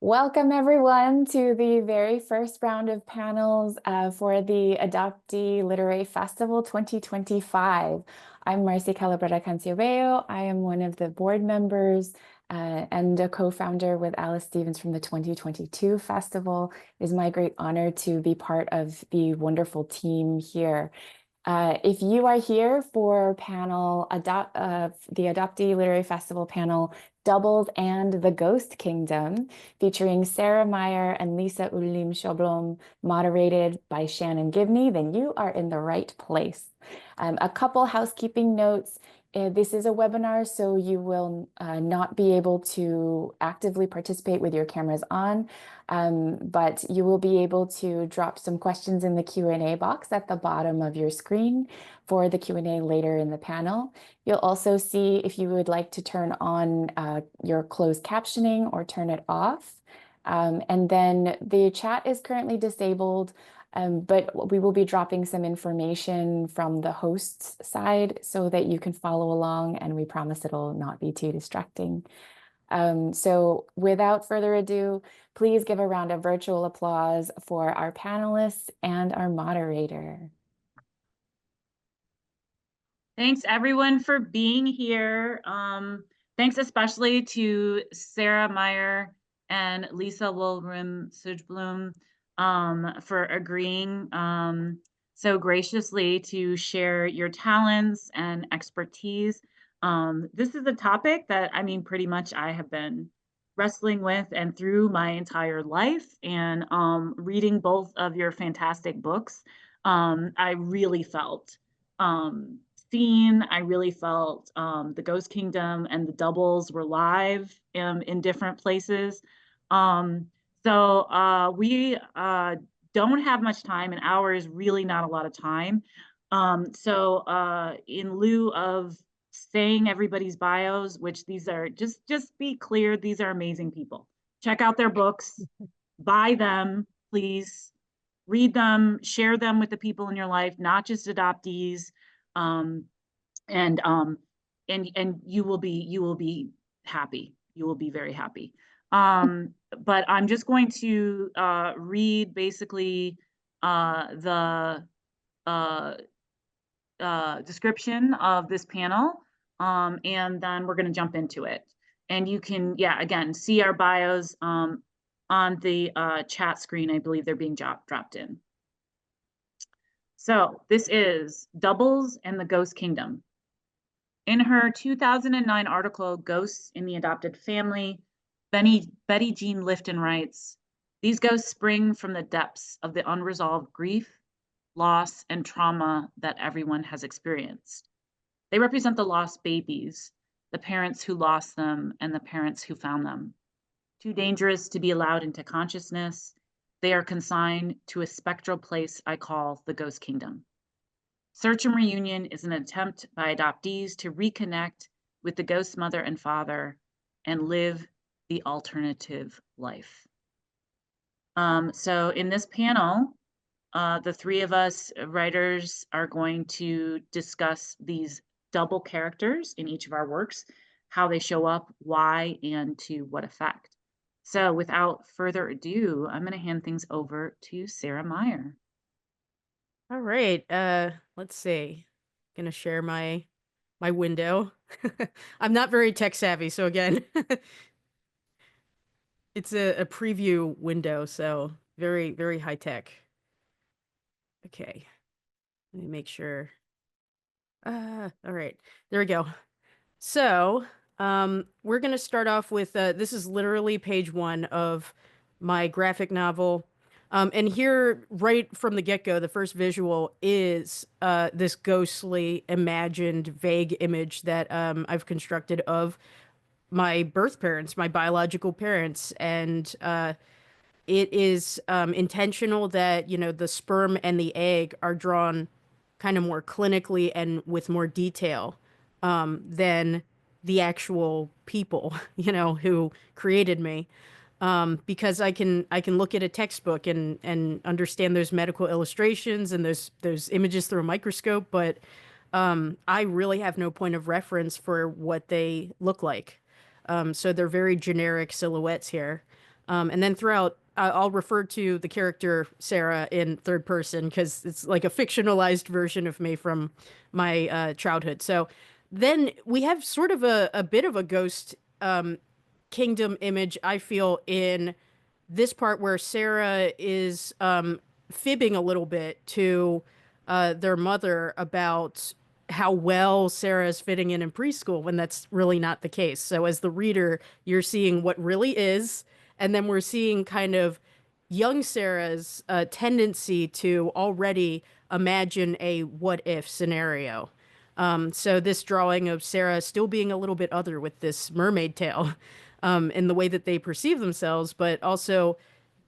Welcome, everyone, to the very first round of panels for the Adoptee Literary Festival 2025. I'm Marcy Calabretta Canciobeo. I am one of the board members and a co-founder with Alice Stevens from the 2022 festival. It is my great honor to be part of the wonderful team here. If you are here for the Adoptee Literary Festival panel, Doubles and the Ghost Kingdom, featuring Sarah Myer and Lisa Ulim Sjöblom, moderated by Shannon Gibney, then you are in the right place. A couple housekeeping notes. This is a webinar, so you will not be able to actively participate with your cameras on, but you will be able to drop some questions in the Q&A box at the bottom of your screen for the Q&A later in the panel. You'll also see if you would like to turn on your closed captioning or turn it off. And then the chat is currently disabled, but we will be dropping some information from the host's side so that you can follow along, and we promise it'll not be too distracting. So without further ado, please give a round of virtual applause for our panelists and our moderator. Thanks everyone for being here. Thanks especially to Sarah Myer and Lisa Sjöblom for agreeing so graciously to share your talents and expertise. This is a topic that pretty much I have been wrestling with and through my entire life, and reading both of your fantastic books, I really felt seen. I really felt the Ghost Kingdom and the Doubles were live in different places. So we don't have much time. An hour is really not a lot of time. So in lieu of saying everybody's bios, which these are, just be clear, these are amazing people. Check out their books, buy them, please. Read them, share them with the people in your life, not just adoptees. And you will be happy. You will be very happy. But I'm just going to read basically the description of this panel, and then we're going to jump into it. And you can, again, see our bios on the chat screen. I believe they're being dropped in. So this is Doubles and the Ghost Kingdom. In her 2009 article, Ghosts in the Adopted Family, Betty Jean Lifton writes, "These ghosts spring from the depths of the unresolved grief, loss, and trauma that everyone has experienced. They represent the lost babies, the parents who lost them, and the parents who found them. Too dangerous to be allowed into consciousness, they are consigned to a spectral place I call the Ghost Kingdom. Search and Reunion is an attempt by adoptees to reconnect with the ghost mother and father and live the alternative life." So in this panel, the three of us writers are going to discuss these double characters in each of our works, how they show up, why, and to what effect. So without further ado, I'm going to hand things over to Sarah Myer. All right. Let's see. Gonna share my window. I'm not very tech savvy, so again, it's a preview window, so very, very high tech. Okay. Let me make sure. All right. There we go. So, we're gonna start off with this is literally page 1 of my graphic novel. And here, right from the get-go, the first visual is this ghostly, imagined, vague image that I've constructed of my birth parents, my biological parents. And it is intentional that, the sperm and the egg are drawn kind of more clinically and with more detail than the actual people, who created me. Because I can look at a textbook and understand those medical illustrations and those images through a microscope, but I really have no point of reference for what they look like. So they're very generic silhouettes here. And then throughout, I'll refer to the character Sarah in third person because it's like a fictionalized version of me from my childhood. So then we have sort of a bit of a ghost kingdom image, I feel, in this part where Sarah is fibbing a little bit to their mother about how well Sarah is fitting in preschool when that's really not the case. So as the reader, you're seeing what really is, and then we're seeing kind of young Sarah's tendency to already imagine a what if scenario. So this drawing of Sarah still being a little bit other with this mermaid tail in the way that they perceive themselves, but also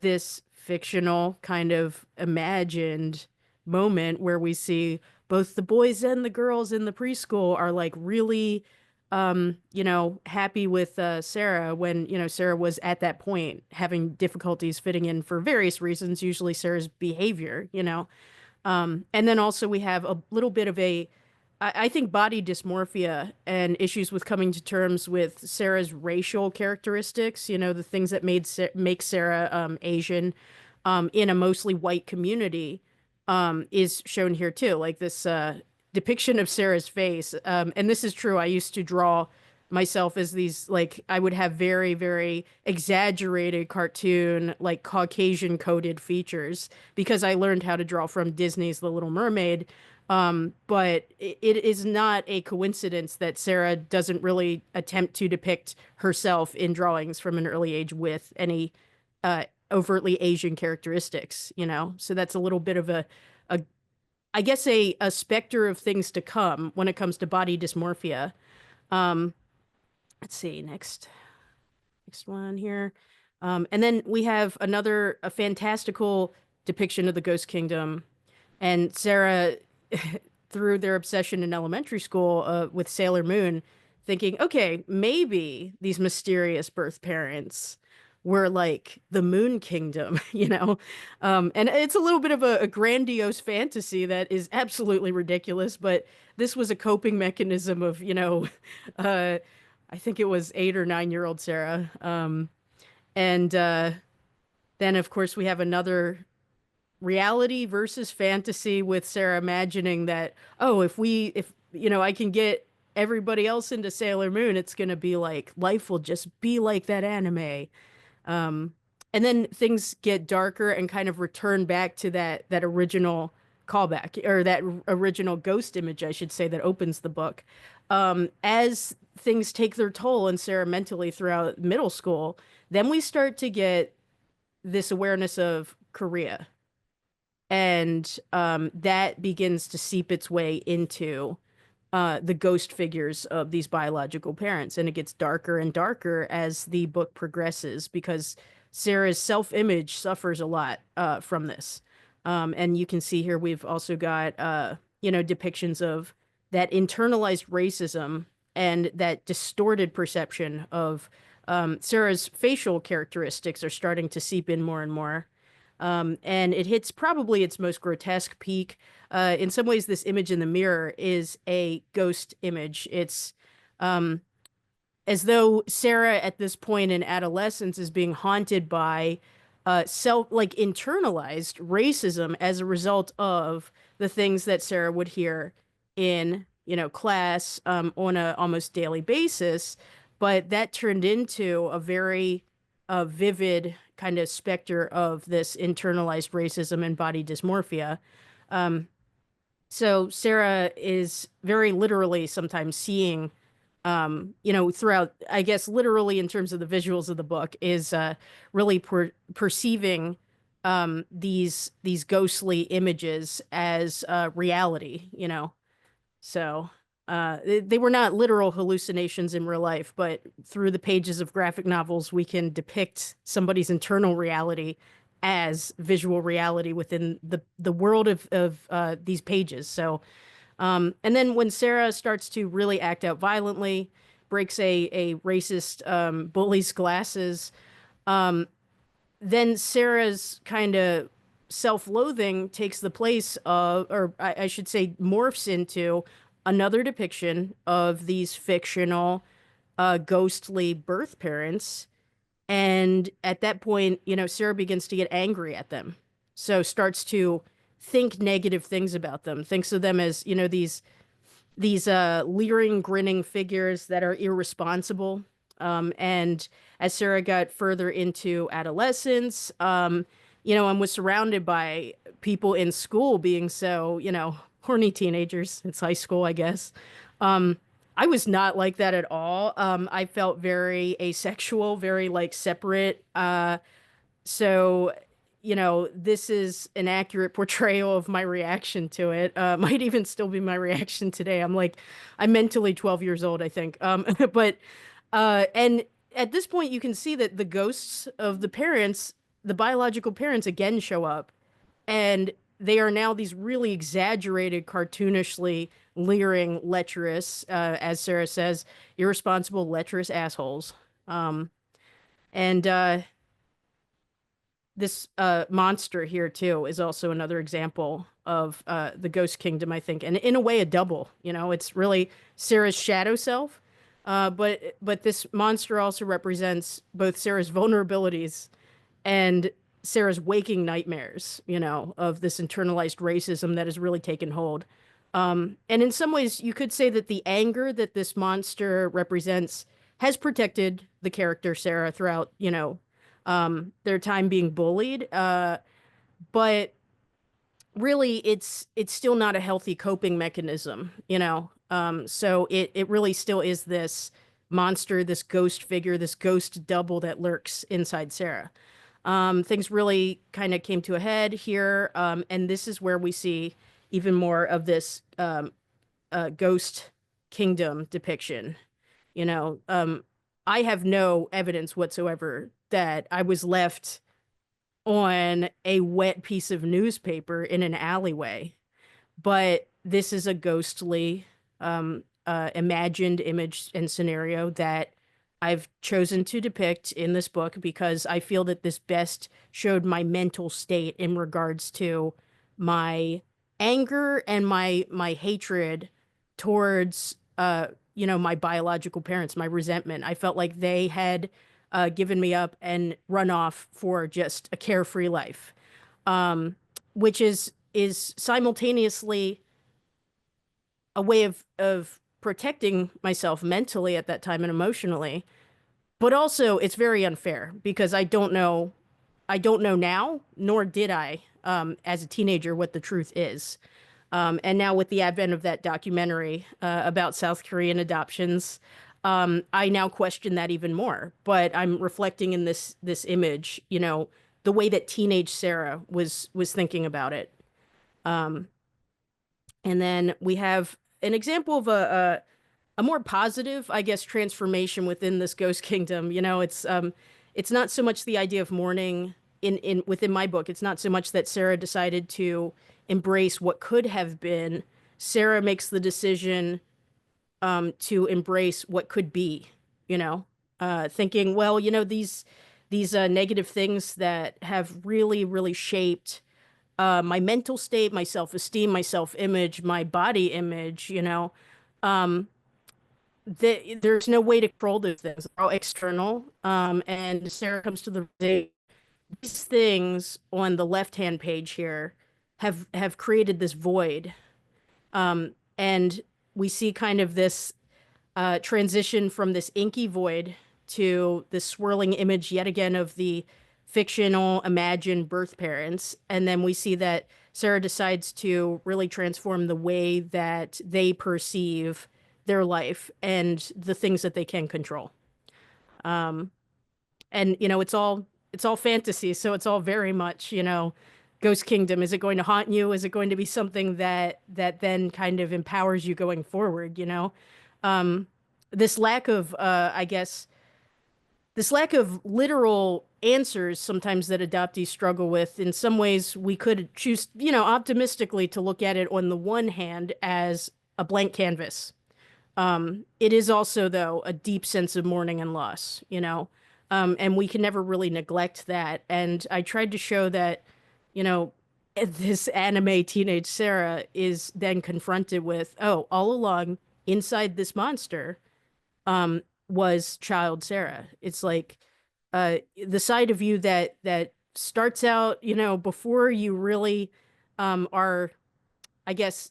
this fictional kind of imagined moment where we see both the boys and the girls in the preschool are like really happy with Sarah when, Sarah was at that point having difficulties fitting in for various reasons, usually Sarah's behavior. And then also we have a little bit of I think body dysmorphia and issues with coming to terms with Sarah's racial characteristics, the things that make Sarah Asian in a mostly white community is shown here too. Like this depiction of Sarah's face. And this is true. I used to draw myself as these, like, I would have very, very exaggerated cartoon, like Caucasian coded features because I learned how to draw from Disney's The Little Mermaid. But it is not a coincidence that Sarah doesn't really attempt to depict herself in drawings from an early age with any overtly Asian characteristics. So that's a little bit of I guess a specter of things to come when it comes to body dysmorphia. Um, let's see, next one here. And then we have a fantastical depiction of the Ghost Kingdom. And Sarah, through their obsession in elementary school with Sailor Moon, thinking, okay, maybe these mysterious birth parents were like the Moon Kingdom, and it's a little bit of a grandiose fantasy that is absolutely ridiculous, but this was a coping mechanism of, I think it was 8 or 9 year old Sarah. And then, of course, we have another reality versus fantasy with Sarah imagining that, oh, if I can get everybody else into Sailor Moon, it's going to be like life will just be like that anime. Um, and then things get darker and kind of return back to that original callback or that original ghost image, I should say, that opens the book. As things take their toll on Sarah mentally throughout middle school, then we start to get this awareness of Korea. And that begins to seep its way into the ghost figures of these biological parents. And it gets darker and darker as the book progresses because Sarah's self-image suffers a lot from this. And you can see here we've also got, depictions of that internalized racism and that distorted perception of Sarah's facial characteristics are starting to seep in more and more. And it hits probably its most grotesque peak. In some ways, this image in the mirror is a ghost image. It's as though Sarah at this point in adolescence is being haunted by internalized racism as a result of the things that Sarah would hear in, class on a almost daily basis. But that turned into a very vivid kind of specter of this internalized racism and body dysmorphia. So Sarah is very literally sometimes seeing, throughout, I guess, literally in terms of the visuals of the book, is really perceiving these ghostly images as reality. So they were not literal hallucinations in real life, but through the pages of graphic novels, we can depict somebody's internal reality as visual reality within the world of these pages. So, and then when Sarah starts to really act out violently, breaks a racist bully's glasses, then Sarah's kind of self-loathing takes the place of, or I should say, morphs into another depiction of these fictional ghostly birth parents. And at that point, Sarah begins to get angry at them. So starts to think negative things about them, thinks of them as, these leering, grinning figures that are irresponsible. And as Sarah got further into adolescence, and was surrounded by people in school being so, horny teenagers. It's high school, I guess. I was not like that at all. I felt very asexual, very like separate. So, this is an accurate portrayal of my reaction to it. Might even still be my reaction today. I'm mentally 12 years old, I think. And at this point, you can see that the ghosts of the parents, the biological parents, again show up, and they are now these really exaggerated, cartoonishly leering, lecherous, as Sarah says, irresponsible, lecherous assholes. And this monster here too is also another example of the ghost kingdom, I think, and in a way a double. It's really Sarah's shadow self, but this monster also represents both Sarah's vulnerabilities and Sarah's waking nightmares, of this internalized racism that has really taken hold. And in some ways, you could say that the anger that this monster represents has protected the character Sarah throughout, their time being bullied. But really, it's still not a healthy coping mechanism, So it really still is this monster, this ghost figure, this ghost double that lurks inside Sarah. Things really kind of came to a head here, and this is where we see even more of this ghost kingdom depiction. I have no evidence whatsoever that I was left on a wet piece of newspaper in an alleyway, but this is a ghostly, imagined image and scenario that I've chosen to depict in this book because I feel that this best showed my mental state in regards to my anger and my hatred towards my biological parents, my resentment. I felt like they had given me up and run off for just a carefree life, which is simultaneously a way of protecting myself mentally at that time and emotionally, but also it's very unfair because I don't know now, nor did I, as a teenager, what the truth is. And now with the advent of that documentary about South Korean adoptions, I now question that even more. But I'm reflecting in this image, the way that teenage Sarah was thinking about it. And then we have an example of a more positive, I guess, transformation within this ghost kingdom. It's not so much the idea of mourning in within my book. It's not so much that Sarah decided to embrace what could have been. Sarah makes the decision to embrace what could be, thinking, well, these negative things that have really, really shaped my mental state, my self-esteem, my self-image, my body image, there's no way to control those things. They're all external. And Sarah comes to these things on the left-hand page here have created this void. And we see kind of this transition from this inky void to this swirling image yet again of the fictional imagined birth parents. And then we see that Sarah decides to really transform the way that they perceive their life and the things that they can control. And it's all fantasy, so it's all very much, Ghost Kingdom. Is it going to haunt you? Is it going to be something that then kind of empowers you going forward, This lack of I guess this lack of literal answers sometimes that adoptees struggle with. In some ways, we could choose, optimistically to look at it on the one hand as a blank canvas. It is also, though, a deep sense of mourning and loss, and we can never really neglect that. And I tried to show that, this anime teenage Sarah is then confronted with, oh, all along inside this monster, was child Sarah. It's like the side of you that starts out, you know, before you really are, I guess,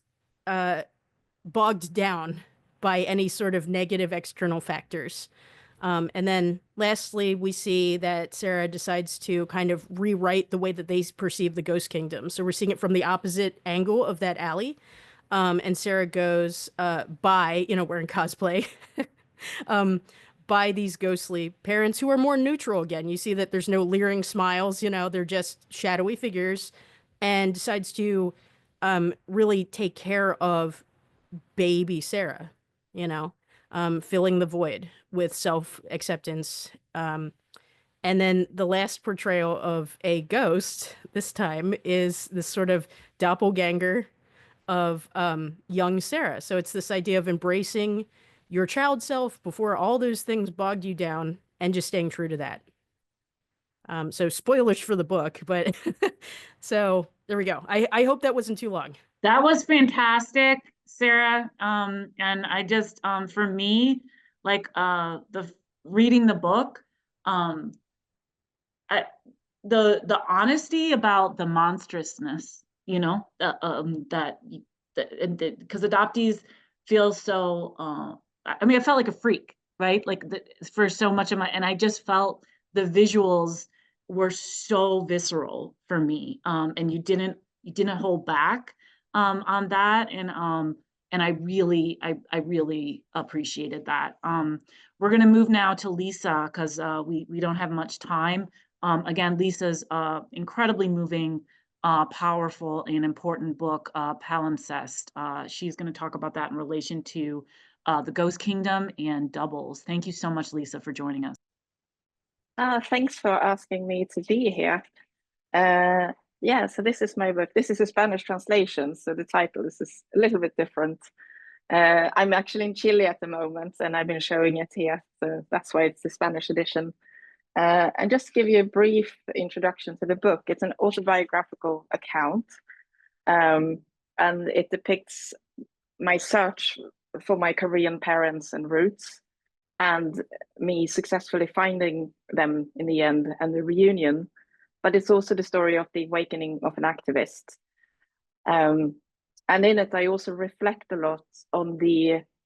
bogged down by any sort of negative external factors. And then lastly, we see that Sarah decides to kind of rewrite the way that they perceive the Ghost Kingdom. So we're seeing it from the opposite angle of that alley. And Sarah goes by, you know, wearing cosplay, um, by these ghostly parents who are more neutral again. You see that there's no leering smiles, you know, they're just shadowy figures, and decides to really take care of baby Sarah, you know, filling the void with self-acceptance. And then the last portrayal of a ghost this time is this sort of doppelganger of young Sarah. So it's this idea of embracing your child self before all those things bogged you down and just staying true to that. So spoilers for the book, but so there we go. I hope that wasn't too long. That was fantastic, Sarah. And I just, for me, like the reading the book, um, I, the honesty about the monstrousness, you know, that because adoptees feel so. I mean, I felt like a freak, right? Like for so much of my, and I just felt the visuals were so visceral for me, and you didn't hold back on that, and I really appreciated that. We're gonna move now to Lisa because we don't have much time. Again, Lisa's incredibly moving, powerful, and important book, Palimpsest. She's going to talk about that in relation to the Ghost Kingdom and doubles. Thank you so much, Lisa, for joining us. Thanks for asking me to be here. Yeah, so this is my book. This is a Spanish translation, so the title is a little bit different. I'm actually in Chile at the moment, and I've been showing it here, so that's why it's the Spanish edition. And just to give you a brief introduction to the book, it's an autobiographical account, and it depicts my search for my Korean parents and roots, and me successfully finding them in the end, and the reunion. But it's also the story of the awakening of an activist. And in it, I also reflect a lot on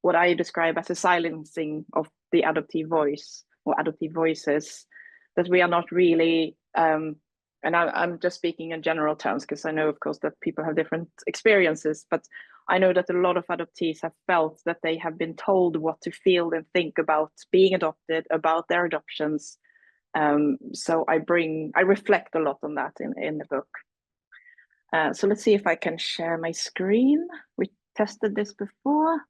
what I describe as a silencing of the adoptee voice or adoptee voices, that we are not really, and I'm just speaking in general terms because I know, of course, that people have different experiences, but I know that a lot of adoptees have felt that they have been told what to feel and think about being adopted, about their adoptions. So I reflect a lot on that in the book. So let's see if I can share my screen. We tested this before,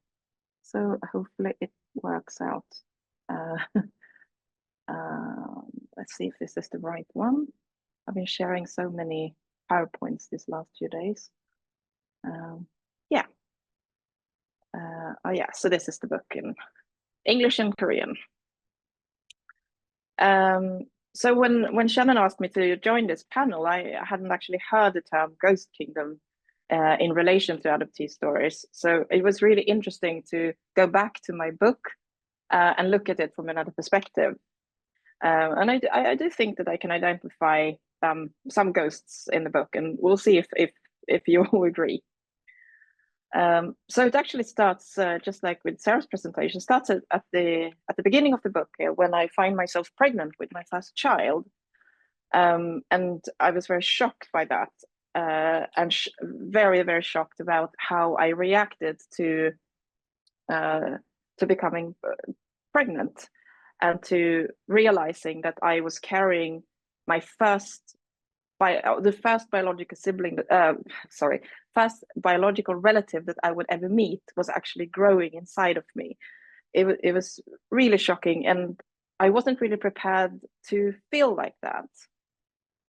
so hopefully it works out. Let's see if this is the right one. I've been sharing so many PowerPoints these last few days. Yeah. Oh yeah, so this is the book in English and Korean. So when Shannon asked me to join this panel, I hadn't actually heard the term Ghost Kingdom in relation to adoptee stories. So it was really interesting to go back to my book and look at it from another perspective. And I do think that I can identify some ghosts in the book, and we'll see if you all agree. So it actually starts just like with Sarah's presentation, starts at the beginning of the book when I find myself pregnant with my first child, and I was very shocked by that, and very, very shocked about how I reacted to becoming pregnant, and to realizing that I was carrying my first biological sibling, first biological relative that I would ever meet was actually growing inside of me. It was really shocking, and I wasn't really prepared to feel like that,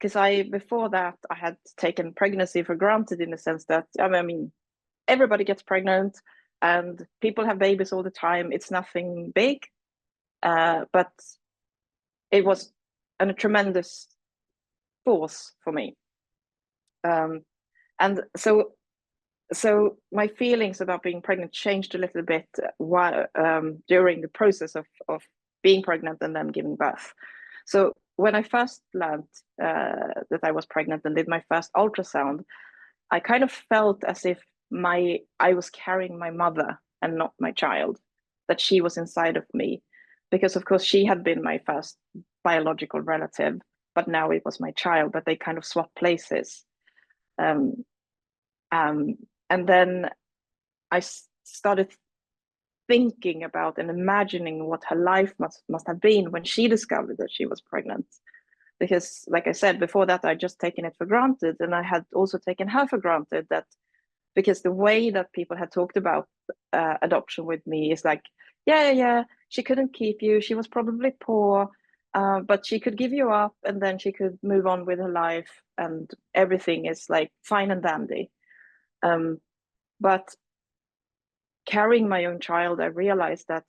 because before that I had taken pregnancy for granted, in the sense that I mean everybody gets pregnant and people have babies all the time. It's nothing big, but it was a tremendous force for me, and so my feelings about being pregnant changed a little bit while during the process of being pregnant and then giving birth. So when I first learned that I was pregnant and did my first ultrasound, I kind of felt as if I was carrying my mother and not my child, that she was inside of me, because of course she had been my first biological relative, but now it was my child, but they kind of swapped places. And then I started thinking about and imagining what her life must have been when she discovered that she was pregnant. Because, like I said before that, I'd just taken it for granted, and I had also taken her for granted, that because the way that people had talked about adoption with me is like, yeah, she couldn't keep you, she was probably poor, but she could give you up and then she could move on with her life and everything is like fine and dandy. But carrying my own child, I realized that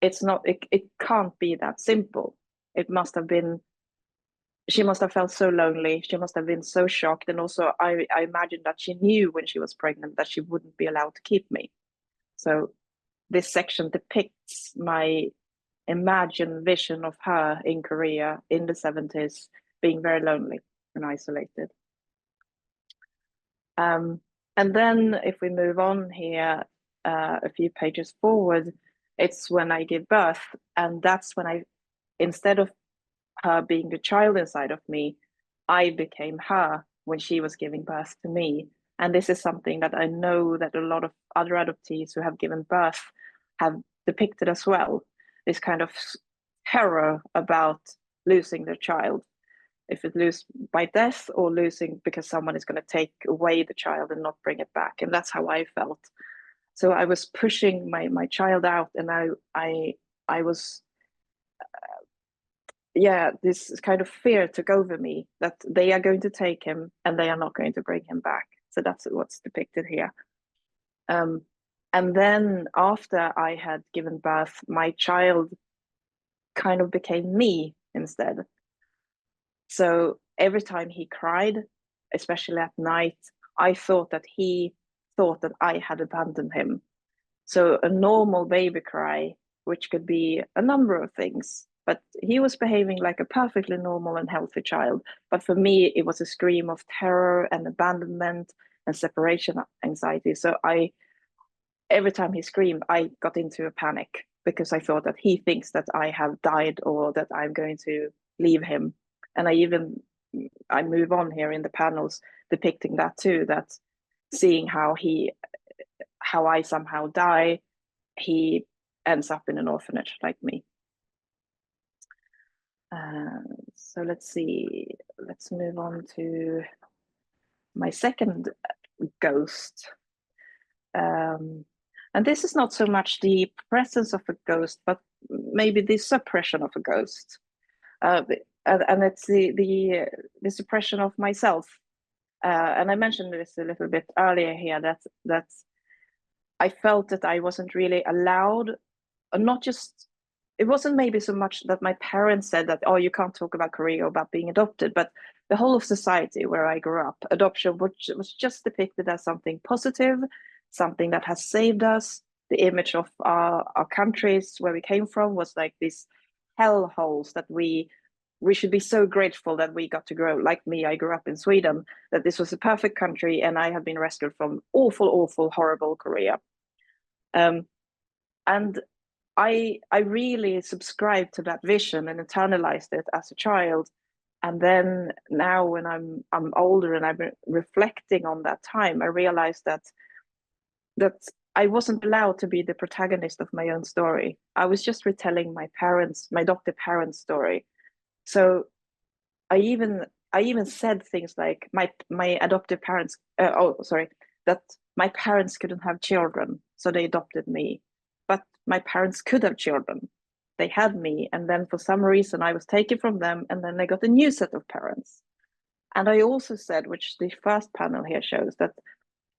it's not, it can't be that simple. It must have been, she must have felt so lonely, she must have been so shocked, and also I imagine that she knew when she was pregnant that she wouldn't be allowed to keep me. So this section depicts my imagined vision of her in Korea in the 70s, being very lonely and isolated. And then if we move on here a few pages forward, it's when I give birth, and that's when I, instead of her being the child inside of me, I became her when she was giving birth to me. And this is something that I know that a lot of other adoptees who have given birth have depicted as well. This kind of terror about losing their child, if it lose by death or losing because someone is going to take away the child and not bring it back. And that's how I felt. So I was pushing my child out, and I was this kind of fear took over me, that they are going to take him and they are not going to bring him back. So that's what's depicted here. And then after I had given birth, my child kind of became me instead. So every time he cried, especially at night, I thought that he thought that I had abandoned him. So a normal baby cry, which could be a number of things, but he was behaving like a perfectly normal and healthy child. But for me, it was a scream of terror and abandonment and separation anxiety. So every time he screamed, I got into a panic, because I thought that he thinks that I have died or that I'm going to leave him. And I move on here in the panels depicting that too, that seeing how I somehow die, he ends up in an orphanage like me. So let's see, let's move on to my second ghost. And this is not so much the presence of a ghost, but maybe the suppression of a ghost. And it's the suppression of myself. And I mentioned this a little bit earlier here, that I felt that I wasn't really allowed, not just, it wasn't maybe so much that my parents said that, oh, you can't talk about Korea or about being adopted, but the whole of society where I grew up, adoption was just depicted as something positive, something that has saved us. The image of our countries where we came from was like these hell holes that we should be so grateful that we got to grow. Like me, I grew up in Sweden, that this was a perfect country, and I have been rescued from awful, horrible Korea. And I really subscribed to that vision and internalized it as a child. And then now when I'm older and I'm reflecting on that time, I realized that I wasn't allowed to be the protagonist of my own story. I was just retelling my adopted parents' story. So I even said things like my adoptive parents, that my parents couldn't have children, so they adopted me. But my parents could have children. They had me, and then for some reason I was taken from them, and then they got a new set of parents. And I also said, which the first panel here shows, that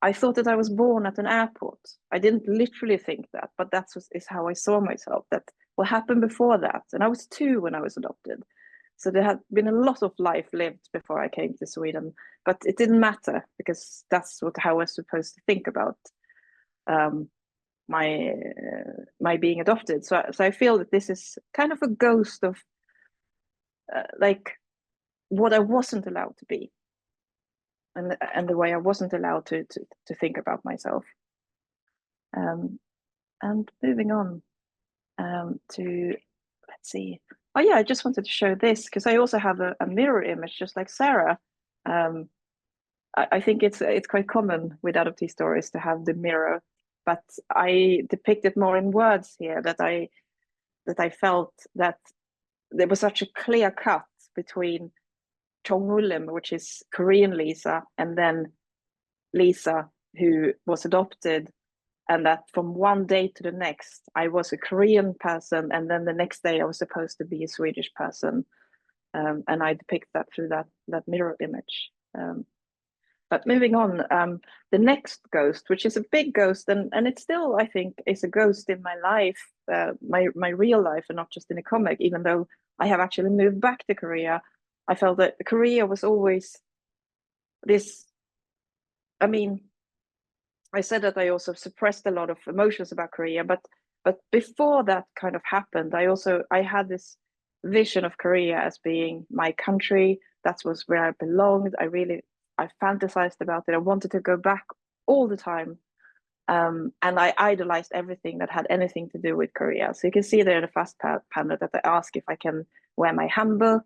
I thought that I was born at an airport. I didn't literally think that, but is how I saw myself, that what happened before that. And I was 2 when I was adopted. So there had been a lot of life lived before I came to Sweden, but it didn't matter, because that's how I was supposed to think about my being adopted. So I feel that this is kind of a ghost of like what I wasn't allowed to be, and the way I wasn't allowed to think about myself. And moving on to, let's see. Oh yeah, I just wanted to show this because I also have a mirror image, just like Sarah. I think it's quite common with adoptee stories to have the mirror, but I depict it more in words here. That I felt that there was such a clear cut between Chongullim, which is Korean Lisa, and then Lisa, who was adopted, and that from one day to the next, I was a Korean person, and then the next day I was supposed to be a Swedish person, and I depict that through that mirror image. But moving on, the next ghost, which is a big ghost, and it still, I think, is a ghost in my life, my real life, and not just in a comic. Even though I have actually moved back to Korea, I felt that Korea was always this. I mean, I said that I also suppressed a lot of emotions about Korea, but before that kind of happened, I had this vision of Korea as being my country. That was where I belonged. I fantasized about it. I wanted to go back all the time. And I idolized everything that had anything to do with Korea. So you can see there in the first panel that I ask if I can wear my hanbok.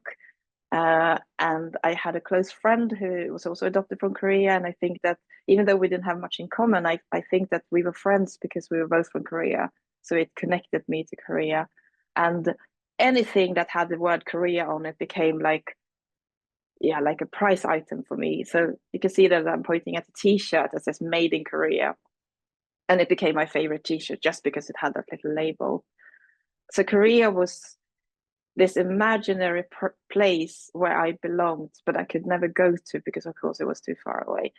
And I had a close friend who was also adopted from Korea. And I think that even though we didn't have much in common, I think that we were friends because we were both from Korea. So it connected me to Korea. And anything that had the word Korea on it became like a price item for me. So you can see that I'm pointing at a t-shirt that says made in Korea. And it became my favorite t-shirt just because it had that little label. So Korea was this imaginary place where I belonged, but I could never go to because, of course, it was too far away.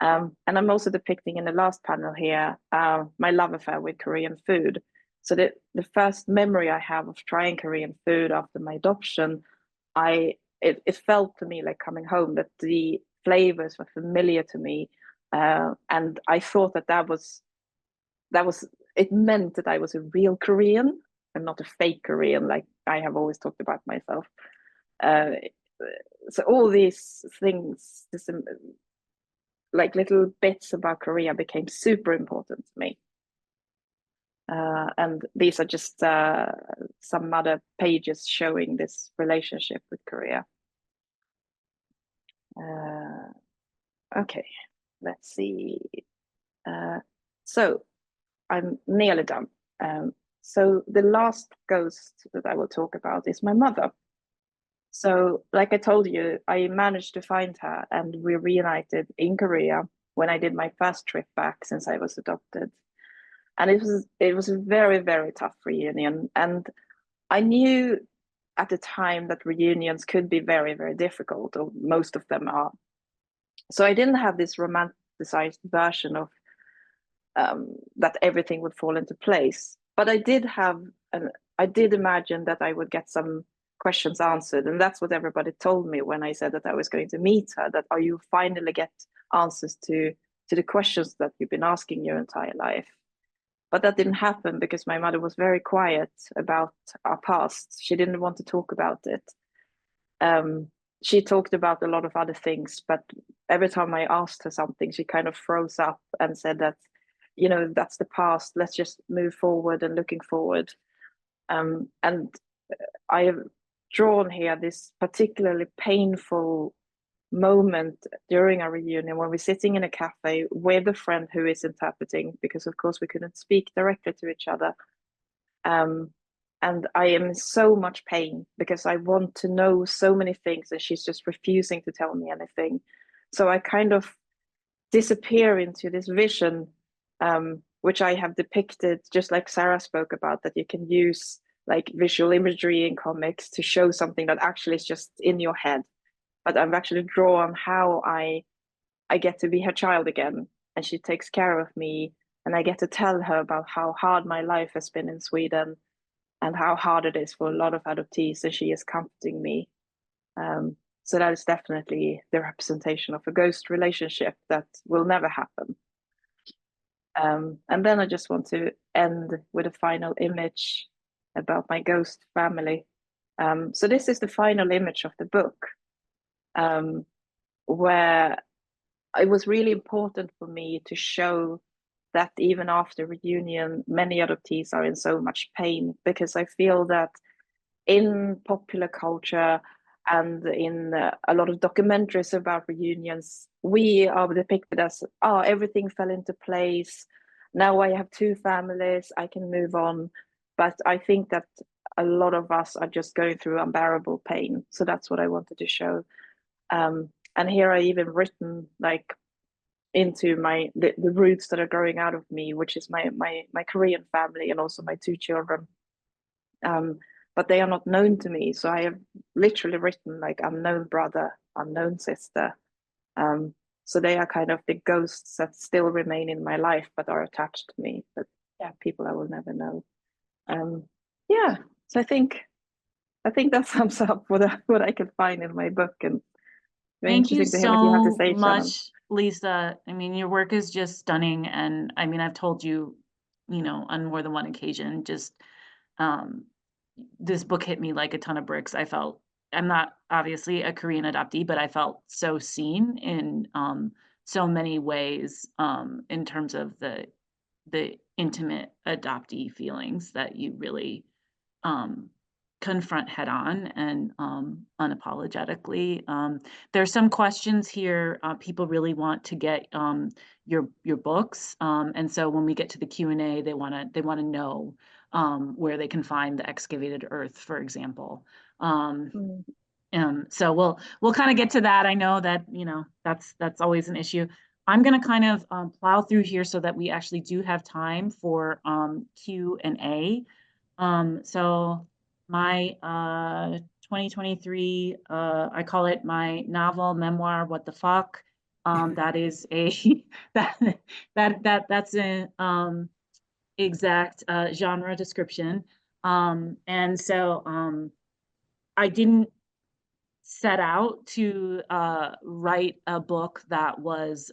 And I'm also depicting in the last panel here my love affair with Korean food. So the first memory I have of trying Korean food after my adoption, it felt to me like coming home, that the flavors were familiar to me, and I thought that was it meant that I was a real Korean and not a fake Korean, like I have always talked about myself. So all these things, like little bits about Korea, became super important to me. And these are just some other pages showing this relationship with Korea. Okay, let's see. So I'm nearly done. So the last ghost that I will talk about is my mother. So like I told you, I managed to find her and we reunited in Korea when I did my first trip back since I was adopted. And it was a very, very tough reunion. And I knew at the time that reunions could be very, very difficult, or most of them are. So I didn't have this romanticized version of that everything would fall into place. But I did imagine that I would get some questions answered. And that's what everybody told me when I said that I was going to meet her, that you finally get answers to the questions that you've been asking your entire life. But that didn't happen because my mother was very quiet about our past. She didn't want to talk about it. She talked about a lot of other things, but every time I asked her something, she kind of froze up and said that, that's the past. Let's just move forward and looking forward. And I have drawn here this particularly painful moment during our reunion when we're sitting in a cafe with a friend who is interpreting, because of course we couldn't speak directly to each other. And I am in so much pain because I want to know so many things and she's just refusing to tell me anything. So I kind of disappear into this vision, which I have depicted, just like Sarah spoke about, that you can use like visual imagery in comics to show something that actually is just in your head. But I've actually drawn how I get to be her child again, and she takes care of me, and I get to tell her about how hard my life has been in Sweden and how hard it is for a lot of adoptees, and she is comforting me. So that is definitely the representation of a ghost relationship that will never happen. And then I just want to end with a final image about my ghost family. So this is the final image of the book, where it was really important for me to show that even after reunion, many adoptees are in so much pain, because I feel that in popular culture and in a lot of documentaries about reunions, we are depicted as, oh, everything fell into place. Now I have two families, I can move on. But I think that a lot of us are just going through unbearable pain. So that's what I wanted to show. And here I even written like into the roots that are growing out of me, which is my Korean family and also my two children. But they are not known to me. So I have literally written like unknown brother, unknown sister. So they are kind of the ghosts that still remain in my life, but are attached to me. But yeah, people I will never know. Yeah, so I think that sums up what I can find in my book, and very Thank you interesting to hear what you have to so say, Shannon. much, Lisa. I mean, your work is just stunning. And I mean, I've told you, on more than one occasion, just this book hit me like a ton of bricks. I'm not obviously a Korean adoptee, but I felt so seen in so many ways in terms of the intimate adoptee feelings that you really confront head on and unapologetically. There's some questions here. People really want to get your books, and so when we get to the Q&A, they want to know where they can find The Excavated Earth, for example. So we'll kind of get to that. I know that that's always an issue. I'm going to kind of plow through here so that we actually do have time for Q&A. So my 2023, I call it my novel memoir, What the Fuck. That is a that's an exact genre description. And so I didn't set out to write a book that was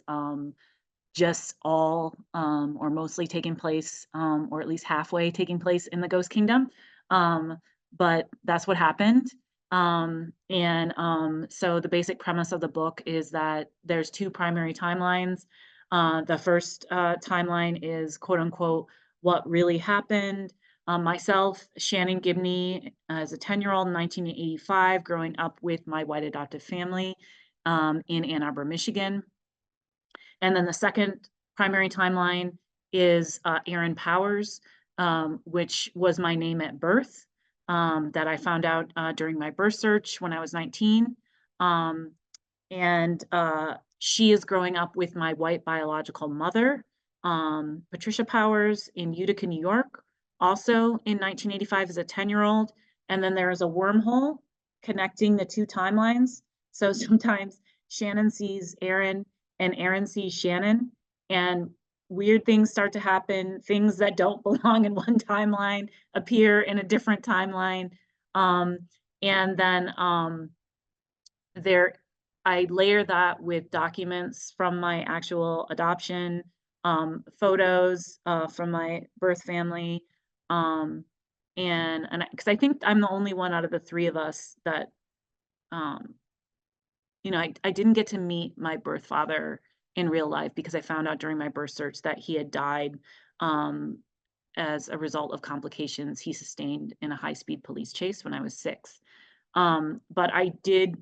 just all or mostly taking place, or at least halfway taking place in the Ghost Kingdom. But that's what happened. So the basic premise of the book is that there's two primary timelines. The first timeline is quote unquote what really happened. Myself, Shannon Gibney, as a 10-year-old in 1985, growing up with my white adoptive family in Ann Arbor, Michigan. And then the second primary timeline is Aaron Powers, which was my name at birth, that I found out during my birth search when I was 19. She is growing up with my white biological mother, Patricia Powers, in Utica, New York, also in 1985 as a 10-year-old. And then there is a wormhole connecting the two timelines. So sometimes Shannon sees Aaron and Aaron sees Shannon, and weird things start to happen. Things that don't belong in one timeline appear in a different timeline. And then I layer that with documents from my actual adoption, photos from my birth family, and because I think I'm the only one out of the three of us that I didn't get to meet my birth father in real life, because I found out during my birth search that he had died as a result of complications he sustained in a high-speed police chase when I was 6. But I did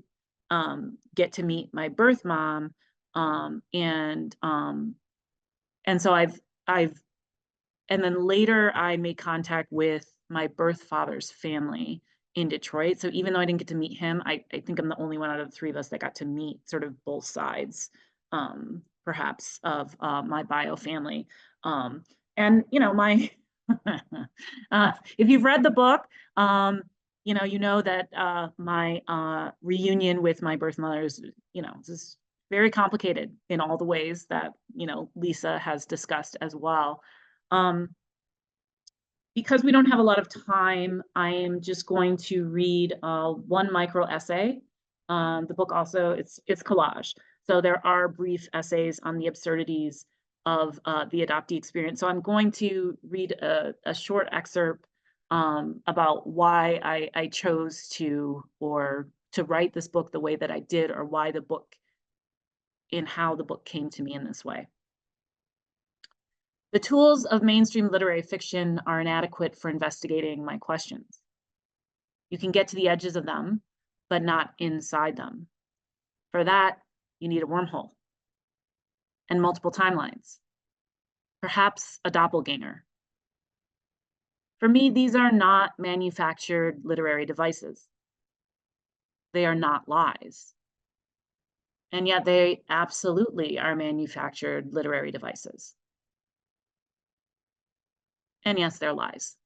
get to meet my birth mom, and so and then later I made contact with my birth father's family in Detroit. So even though I didn't get to meet him, I think I'm the only one out of the three of us that got to meet sort of both sides, perhaps, of my bio family. And my if you've read the book, you know that my reunion with my birth mother is, is very complicated in all the ways that Lisa has discussed as well. Because we don't have a lot of time, I am just going to read one micro essay. The book also, it's collage. So there are brief essays on the absurdities of the adoptee experience. So I'm going to read a short excerpt about why I chose to write this book the way that I did, or why the book and how the book came to me in this way. The tools of mainstream literary fiction are inadequate for investigating my questions. You can get to the edges of them, but not inside them. For that, you need a wormhole and multiple timelines, perhaps a doppelganger. For me, these are not manufactured literary devices. They are not lies. And yet they absolutely are manufactured literary devices. And yes, they're lies.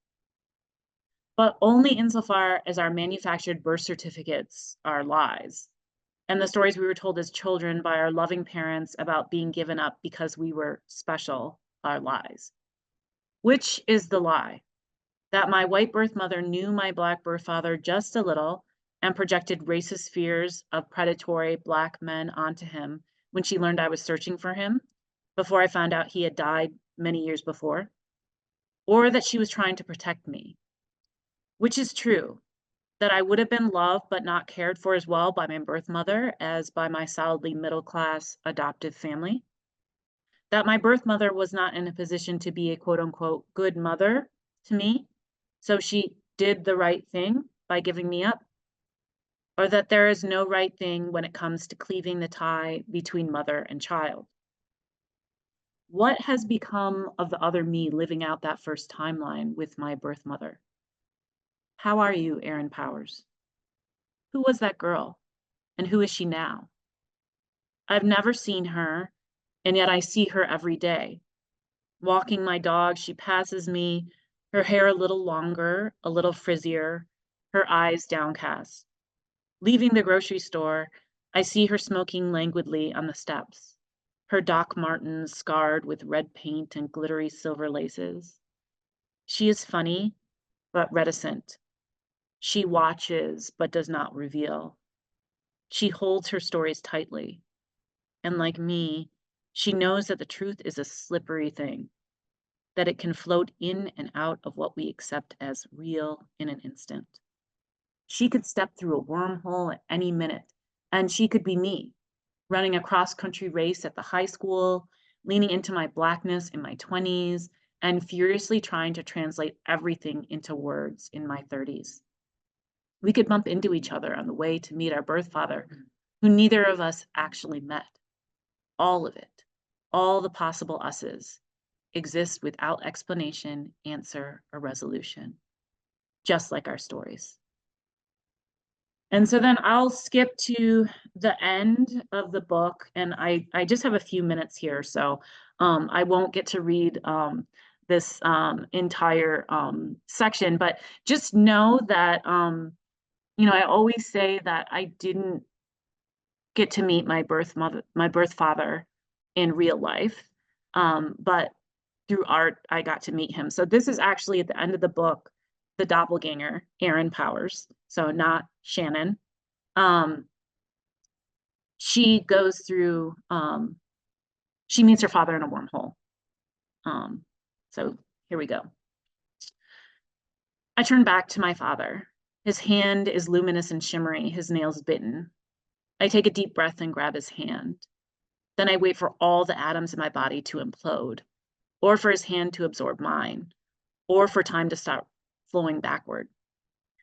But only insofar as our manufactured birth certificates are lies, and the stories we were told as children by our loving parents about being given up because we were special are lies. Which is the lie? That my white birth mother knew my Black birth father just a little and projected racist fears of predatory Black men onto him when she learned I was searching for him before I found out he had died many years before, or that she was trying to protect me. Which is true, that I would have been loved but not cared for as well by my birth mother as by my solidly middle-class adoptive family. That my birth mother was not in a position to be a quote-unquote good mother to me, so she did the right thing by giving me up. Or that there is no right thing when it comes to cleaving the tie between mother and child. What has become of the other me living out that first timeline with my birth mother? How are you, Erin Powers? Who was that girl, and who is she now? I've never seen her, and yet I see her every day. Walking my dog, she passes me, her hair a little longer, a little frizzier, her eyes downcast. Leaving the grocery store, I see her smoking languidly on the steps, her Doc Martens scarred with red paint and glittery silver laces. She is funny, but reticent. She watches, but does not reveal. She holds her stories tightly. And like me, she knows that the truth is a slippery thing, that it can float in and out of what we accept as real in an instant. She could step through a wormhole at any minute, and she could be me, running a cross-country race at the high school, leaning into my Blackness in my 20s, and furiously trying to translate everything into words in my 30s. We could bump into each other on the way to meet our birth father, who neither of us actually met. All of it, all the possible us's, exist without explanation, answer, or resolution, just like our stories. And so then I'll skip to the end of the book, and I just have a few minutes here, so I won't get to read this entire section, but just know that, you know, I always say that I didn't get to meet my birth father in real life, but through art, I got to meet him. So this is actually at the end of the book, the doppelganger, Erin Powers, so not Shannon. She goes through, she meets her father in a wormhole. So here we go. I turn back to my father. His hand is luminous and shimmery, his nails bitten. I take a deep breath and grab his hand. Then I wait for all the atoms in my body to implode, or for his hand to absorb mine, or for time to stop flowing backward.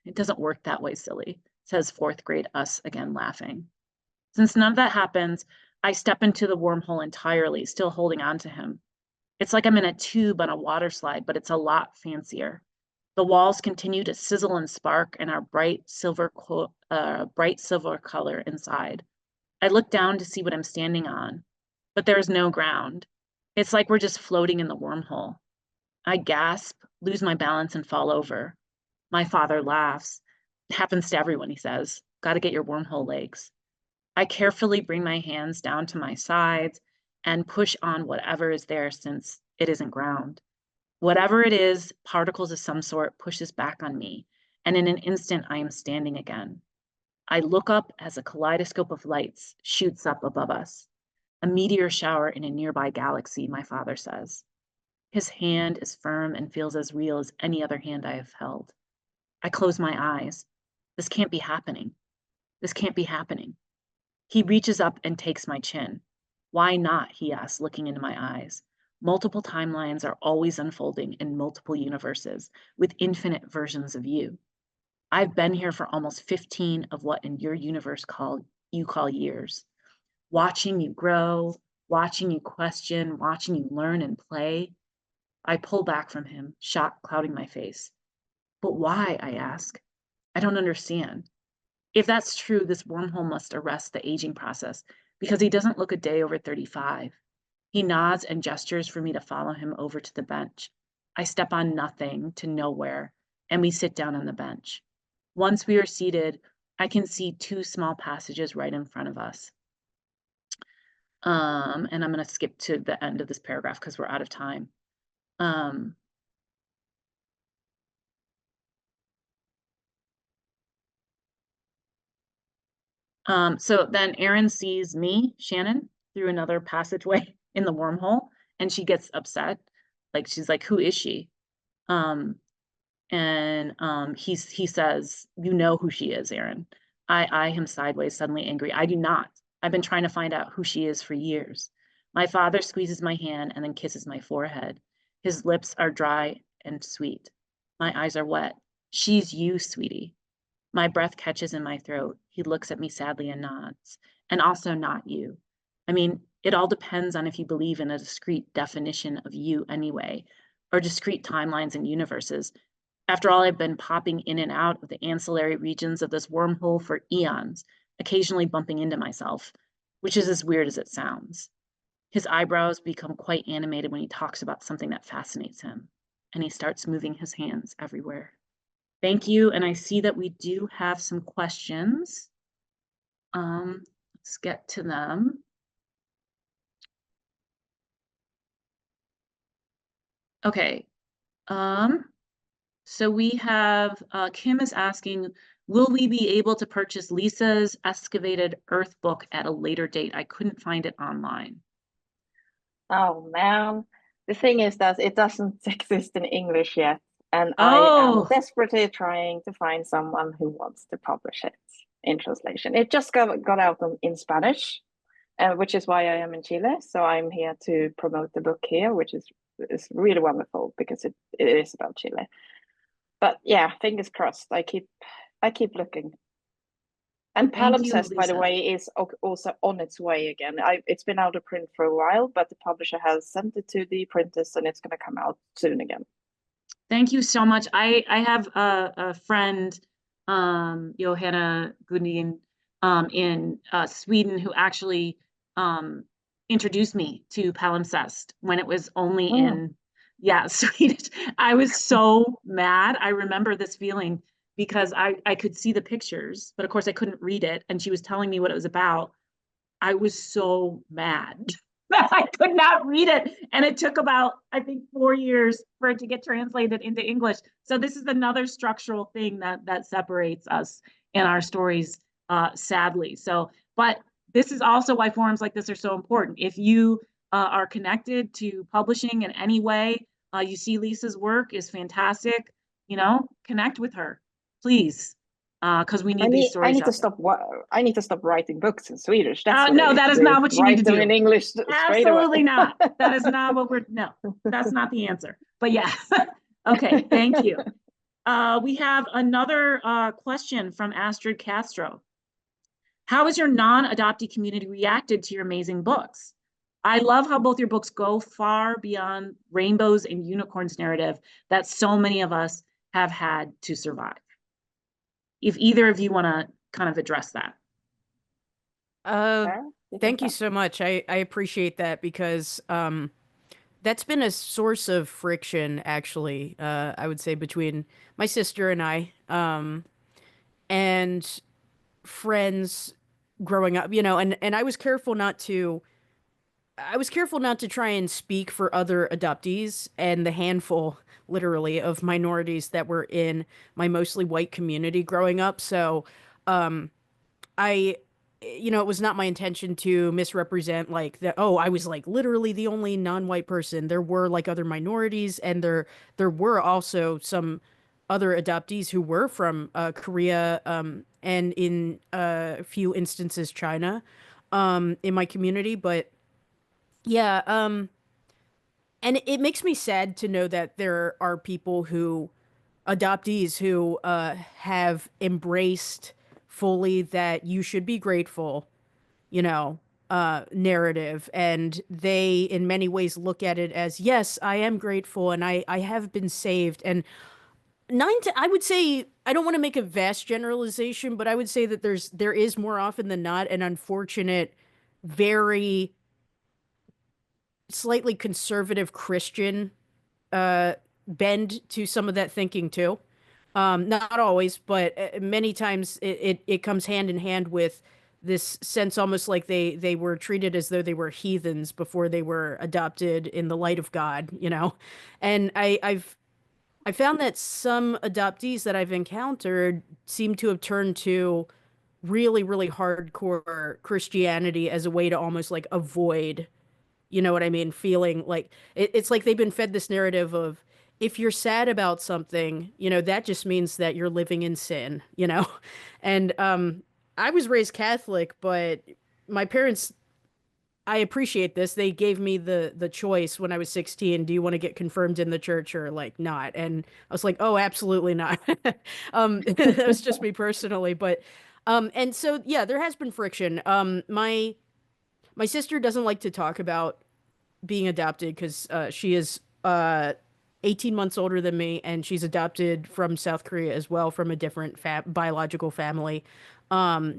It doesn't work that way, silly, says fourth grade us again, laughing. Since none of that happens, I step into the wormhole entirely, still holding on to him. It's like I'm in a tube on a water slide, but it's a lot fancier. The walls continue to sizzle and spark and are bright silver color inside. I look down to see what I'm standing on, but there is no ground. It's like we're just floating in the wormhole. I gasp, lose my balance, and fall over. My father laughs. It happens to everyone, he says. Got to get your wormhole legs. I carefully bring my hands down to my sides and push on whatever is there since it isn't ground. Whatever it is, particles of some sort pushes back on me, and in an instant I am standing again. I look up as a kaleidoscope of lights shoots up above us. A meteor shower in a nearby galaxy, my father says. His hand is firm and feels as real as any other hand I have held. I close my eyes. This can't be happening. This can't be happening. He reaches up and takes my chin. Why not? He asks, looking into my eyes. Multiple timelines are always unfolding in multiple universes with infinite versions of you. I've been here for almost 15 of what in your universe you call years. Watching you grow, watching you question, watching you learn and play. I pull back from him, shock clouding my face. But why? I ask. I don't understand. If that's true, this wormhole must arrest the aging process because he doesn't look a day over 35. He nods and gestures for me to follow him over to the bench. I step on nothing to nowhere, and we sit down on the bench. Once we are seated, I can see 2 small passages right in front of us. And I'm going to skip to the end of this paragraph because we're out of time. So then Erin sees me, Shannon, through another passageway in the wormhole, and she gets upset. Like, she's like, who is she? He says, you know who she is, Erin. I eye him sideways, suddenly angry. I do not. I've been trying to find out who she is for years. My father squeezes my hand and then kisses my forehead. His lips are dry and sweet. My eyes are wet. She's you, sweetie. My breath catches in my throat. He looks at me sadly and nods. And also not you. I mean, it all depends on if you believe in a discrete definition of you anyway, or discrete timelines and universes. After all, I've been popping in and out of the ancillary regions of this wormhole for eons, occasionally bumping into myself, which is as weird as it sounds. His eyebrows become quite animated when he talks about something that fascinates him, and he starts moving his hands everywhere. Thank you, and I see that we do have some questions. Let's get to them. Okay. So we have, Kim is asking, will we be able to purchase Lisa's excavated Earth book at a later date? I couldn't find it online. Oh man, the thing is that it doesn't exist in English yet, and I am Oh, desperately trying to find someone who wants to publish it in translation. It just got out in Spanish, which is why I am in Chile. So I'm here to promote the book here, which is really wonderful because it is about Chile. But yeah, fingers crossed. I keep looking. And thank you, Palimpsest, by the Lisa. way, is also on its way again. It's been out of print for a while, but the publisher has sent it to the printers, and it's going to come out soon again. Thank you so much. I have a friend, Johanna Gudin, in Sweden, who actually introduced me to palimpsest when it was only in, Swedish. I was so mad. I remember this feeling because I could see the pictures, but of course I couldn't read it. And she was telling me what it was about. I was so mad that I could not read it. And it took about, I think, 4 years for it to get translated into English. So this is another structural thing that separates us in our stories, sadly. So, but this is also why forums like this are so important. If you are connected to publishing in any way, you see Lisa's work is fantastic, connect with her, please. Because we need these stories out there. I need to stop writing books in Swedish. That's what no, I need that to is do. not what you need to Write them do. in English straight away. Absolutely not. That is not what no, that's not the answer. But yeah. Okay, thank you. We have another question from Astrid Castro. How has your non-adoptee community reacted to your amazing books? I love how both your books go far beyond rainbows and unicorns narrative that so many of us have had to survive. If either of you want to kind of address that. Thank you so much. I appreciate that because that's been a source of friction, actually, I would say, between my sister and I, and friends growing up, and I was careful not to try and speak for other adoptees and the handful, literally, of minorities that were in my mostly white community growing up. So, I, it was not my intention to misrepresent like that. Oh, I was like literally the only non-white person. There were like other minorities, and there were also some other adoptees who were from Korea, and in a few instances China, in my community. But yeah, and it makes me sad to know that there are people who, adoptees who have embraced fully that you should be grateful, you know, narrative. And they, in many ways, look at it as, yes, I am grateful and I have been saved. And I would say, I don't want to make a vast generalization, but I would say that there is more often than not an unfortunate, very slightly conservative Christian uh, bend to some of that thinking too. Not always, but many times it comes hand in hand with this sense almost like they were treated as though they were heathens before they were adopted in the light of God, you know? And I found that some adoptees that I've encountered seem to have turned to really, really hardcore Christianity as a way to almost like avoid, you know what I mean? Feeling like it's like they've been fed this narrative of, if you're sad about something, you know, that just means that you're living in sin, you know? And I was raised Catholic, but my parents, I appreciate this. They gave me the choice when I was 16. Do you want to get confirmed in the church or like not? And I was like, oh, absolutely not. That was just me personally, but and so yeah, there has been friction. My sister doesn't like to talk about being adopted because she is 18 months older than me, and she's adopted from South Korea as well, from a different biological family.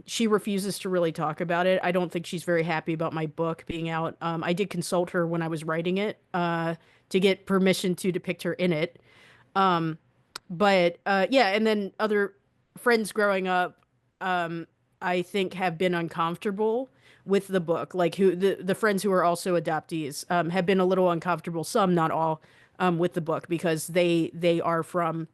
She refuses to really talk about it. I don't think she's very happy about my book being out. I did consult her when I was writing it to get permission to depict her in it. Um, but yeah, and then other friends growing up, I think have been uncomfortable with the book. Like who the friends who are also adoptees have been a little uncomfortable, some, not all, with the book because they are from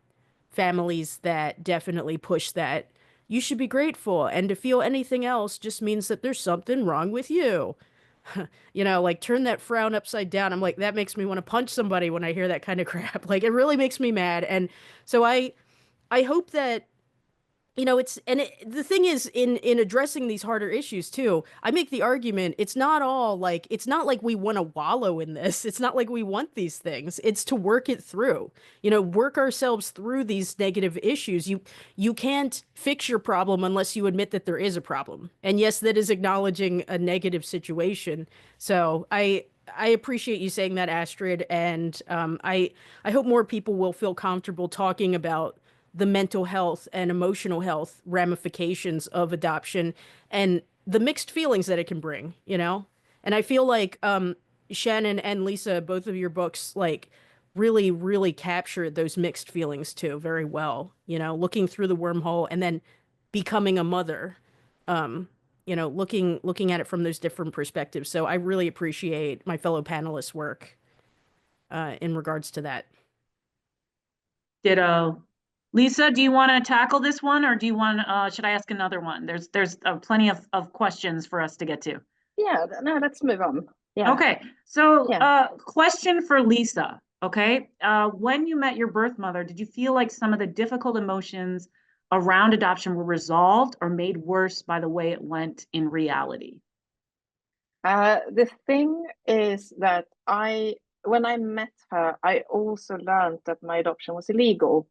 families that definitely push that you should be grateful, and to feel anything else just means that there's something wrong with you. You know, like turn that frown upside down. I'm like, that makes me want to punch somebody when I hear that kind of crap. Like it really makes me mad. And so I hope that, you know, the thing is, in addressing these harder issues too, I make the argument it's not all like, it's not like we want to wallow in this. It's not like we want these things. It's to work it through. You know, work ourselves through these negative issues. You can't fix your problem unless you admit that there is a problem. And yes, that is acknowledging a negative situation. So I appreciate you saying that, Astrid, and I hope more people will feel comfortable talking about the mental health and emotional health ramifications of adoption and the mixed feelings that it can bring, you know? And I feel like Shannon and Lisa, both of your books, like really, really captured those mixed feelings too very well, you know, looking through the wormhole and then becoming a mother, you know, looking at it from those different perspectives. So I really appreciate my fellow panelists' work in regards to that. Ditto. Lisa, do you want to tackle this one, or do you want? Should I ask another one? There's plenty of questions for us to get to. Yeah, no, let's move on. Yeah. Okay, so Yeah. question for Lisa. Okay, when you met your birth mother, did you feel like some of the difficult emotions around adoption were resolved or made worse by the way it went in reality? The thing is that when I met her, I also learned that my adoption was illegal.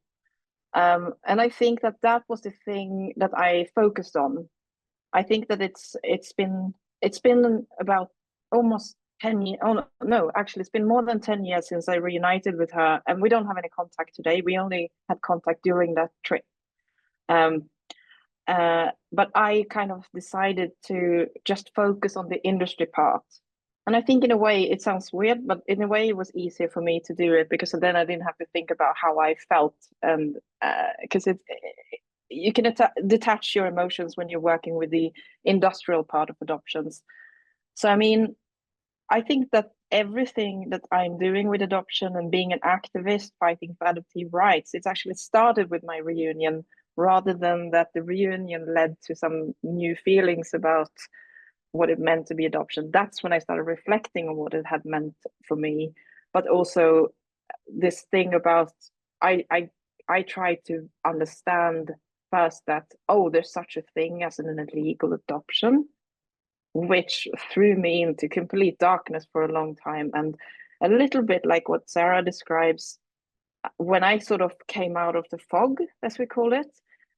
And I think that was the thing that I focused on. I think that it's been about almost 10 years. Oh no, actually, it's been more than 10 years since I reunited with her, and we don't have any contact today. We only had contact during that trip. But I kind of decided to just focus on the industry part. And I think in a way it sounds weird, but in a way it was easier for me to do it because then I didn't have to think about how I felt. And because you can detach your emotions when you're working with the industrial part of adoptions. So, I mean, I think that everything that I'm doing with adoption and being an activist fighting for adoptee rights, it's actually started with my reunion rather than that the reunion led to some new feelings about what it meant to be adoption. That's when I started reflecting on what it had meant for me, but also this thing about I I tried to understand first that, oh, there's such a thing as an illegal adoption, which threw me into complete darkness for a long time. And a little bit like what Sarah describes, when I sort of came out of the fog, as we call it,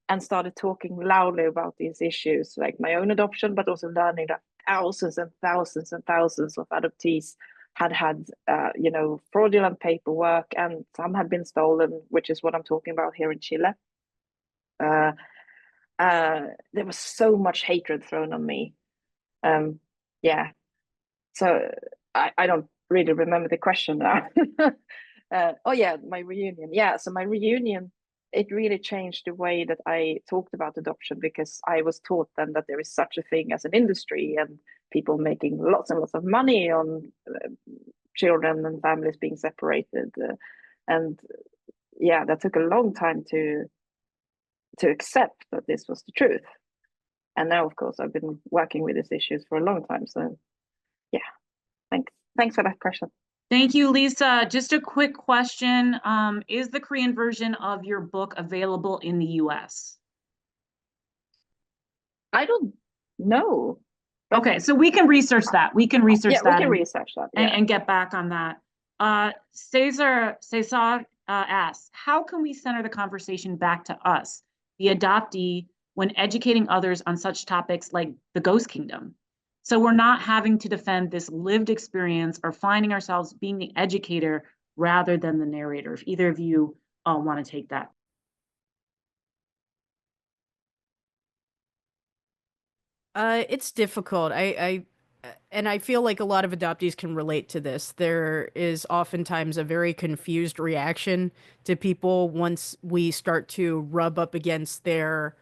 and started talking loudly about these issues, like my own adoption, but also learning that thousands and thousands and thousands of adoptees had fraudulent paperwork, and some had been stolen, which is what I'm talking about here in Chile. There was so much hatred thrown on me. Yeah, so I don't really remember the question now. Oh yeah, my reunion. Yeah, so my reunion, it really changed the way that I talked about adoption, because I was taught then that there is such a thing as an industry and people making lots and lots of money on children and families being separated. And yeah, that took a long time to accept that this was the truth. And now, of course, I've been working with these issues for a long time. So yeah, thanks for that question. Thank you, Lisa. Just a quick question. Is the Korean version of your book available in the US? I don't know. Okay, so we can research that. We can research that. We can research that. Yeah. And get back on that. Cesar asks, how can we center the conversation back to us, the adoptee, when educating others on such topics like the ghost kingdom? So we're not having to defend this lived experience or finding ourselves being the educator rather than the narrator. If either of you want to take that. It's difficult. And I feel like a lot of adoptees can relate to this. There is oftentimes a very confused reaction to people once we start to rub up against their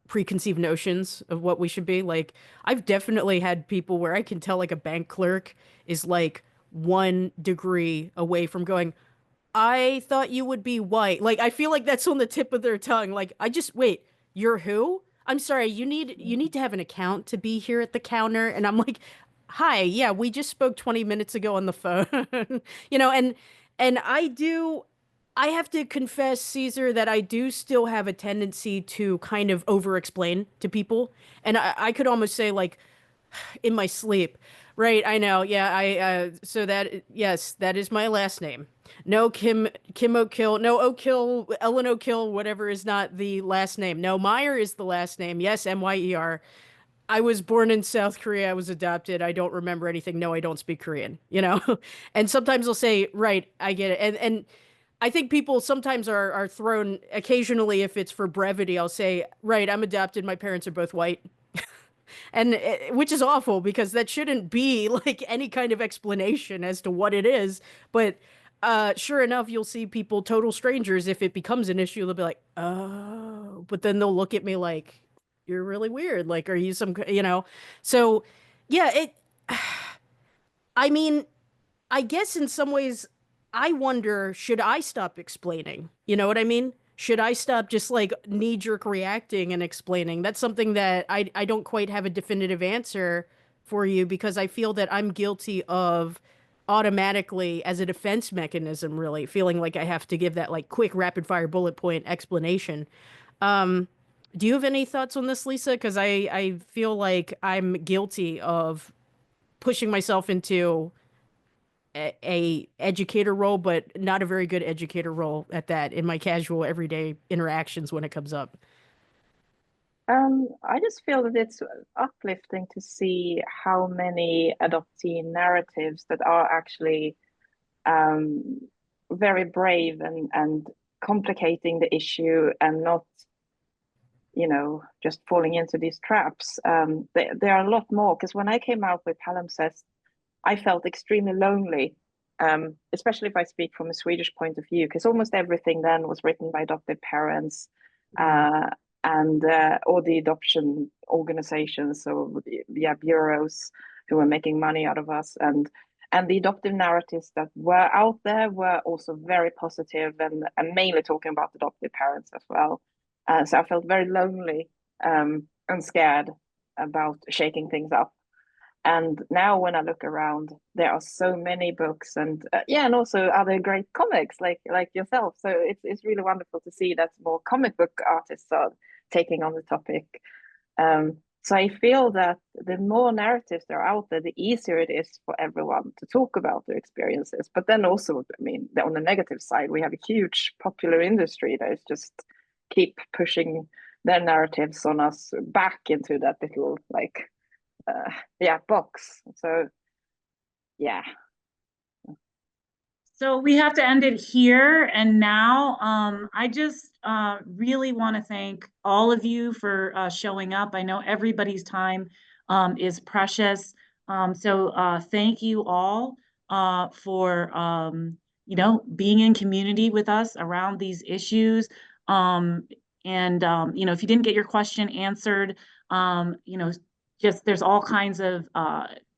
preconceived notions of what we should be. Like, I've definitely had people where I can tell like a bank clerk is like 1 degree away from going, I thought you would be white. Like, I feel like that's on the tip of their tongue. Like, wait, you're who? I'm sorry, you need to have an account to be here at the counter. And I'm like, hi, yeah, we just spoke 20 minutes ago on the phone. And I have to confess, Caesar, that I do still have a tendency to kind of over explain to people. And I could almost say like in my sleep. Right, I know. Yeah, so that, yes, that is my last name. No, Kim O'Kill, no O'Kill, Ellen O'Kill, whatever is not the last name. No, Myer is the last name. Yes, Myer. I was born in South Korea. I was adopted. I don't remember anything. No, I don't speak Korean, you know? And sometimes they'll say, right, I get it. And I think people sometimes are thrown occasionally, if it's for brevity, I'll say, right, I'm adopted. My parents are both white. And which is awful because that shouldn't be like any kind of explanation as to what it is. But sure enough, you'll see people, total strangers, if it becomes an issue, they'll be like, oh, but then they'll look at me like, you're really weird. Like, are you some, you know? So yeah, I mean, I guess in some ways, I wonder, should I stop explaining? You know what I mean? Should I stop just like knee-jerk reacting and explaining? That's something that I don't quite have a definitive answer for you, because I feel that I'm guilty of automatically, as a defense mechanism, really feeling like I have to give that like quick rapid fire bullet point explanation. Um, do you have any thoughts on this, Lisa? Because I feel like I'm guilty of pushing myself into a educator role, but not a very good educator role at that in my casual everyday interactions when it comes up. I just feel that it's uplifting to see how many adoptee narratives that are actually very brave and complicating the issue and not, just falling into these traps. There are a lot more, because when I came out with palimpsest, I felt extremely lonely, especially if I speak from a Swedish point of view, because almost everything then was written by adopted parents, and all the adoption organizations, so bureaus who were making money out of us, and the adoptive narratives that were out there were also very positive and mainly talking about adoptive parents as well. So I felt very lonely and scared about shaking things up. And now when I look around, there are so many books, and and also other great comics like yourself. So it's really wonderful to see that more comic book artists are taking on the topic. So I feel that the more narratives that are out there, the easier it is for everyone to talk about their experiences. But then also, I mean, on the negative side, we have a huge popular industry that is just keep pushing their narratives on us back into that little box. So yeah. So we have to end it here and now. I just really want to thank all of you for showing up. I know everybody's time is precious. So thank you all for being in community with us around these issues. If you didn't get your question answered, just there's all kinds of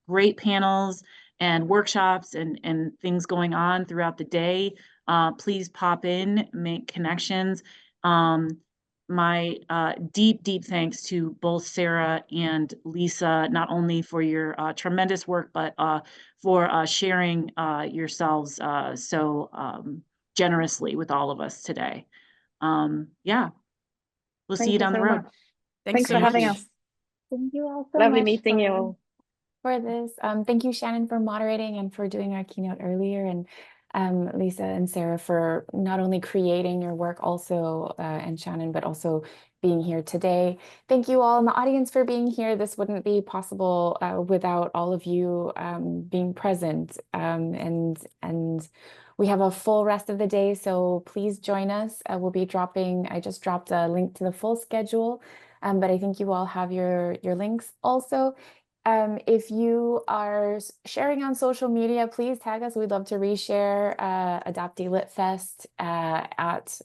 great panels and workshops and things going on throughout the day. Please pop in, make connections. My deep, deep thanks to both Sarah and Lisa, not only for your tremendous work, but for sharing yourselves so generously with all of us today. Yeah, we'll see you down the road. Thanks for having us. Thank you all so Lovely much meeting you all. for this. Thank you, Shannon, for moderating and for doing our keynote earlier, and Lisa and Sarah for not only creating your work also, and Shannon, but also being here today. Thank you all in the audience for being here. This wouldn't be possible without all of you being present. And we have a full rest of the day, so please join us. I just dropped a link to the full schedule, but I think you all have your links also. If you are sharing on social media, please tag us. We'd love to reshare Adoptee Lit Fest at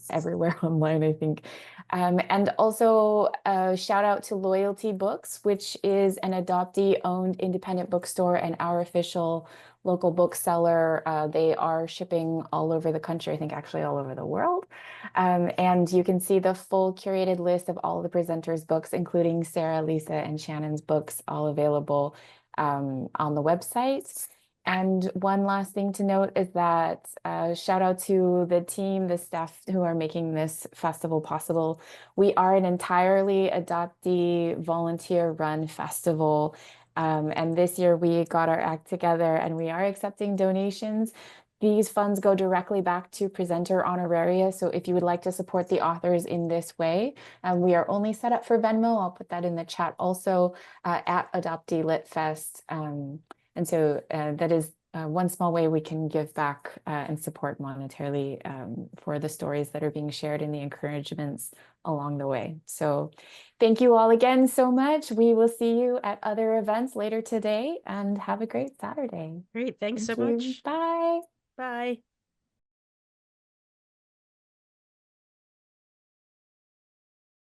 everywhere online, I think. And also shout out to Loyalty Books, which is an adoptee-owned independent bookstore and our official local bookseller. They are shipping all over the country, I think actually all over the world. And you can see the full curated list of all the presenters' books, including Sarah, Lisa, and Shannon's books, all available on the website. And one last thing to note is that shout out to the team, the staff who are making this festival possible. We are an entirely adoptee volunteer-run festival. And this year we got our act together and we are accepting donations. These funds go directly back to presenter honoraria. So if you would like to support the authors in this way, we are only set up for Venmo. I'll put that in the chat also at Adoptee Lit Fest. And so that is one small way we can give back and support monetarily for the stories that are being shared and the encouragements along the way. So thank you all again so much. We will see you at other events later today and have a great Saturday. Great. Thanks Thank so you. much. Bye. Bye.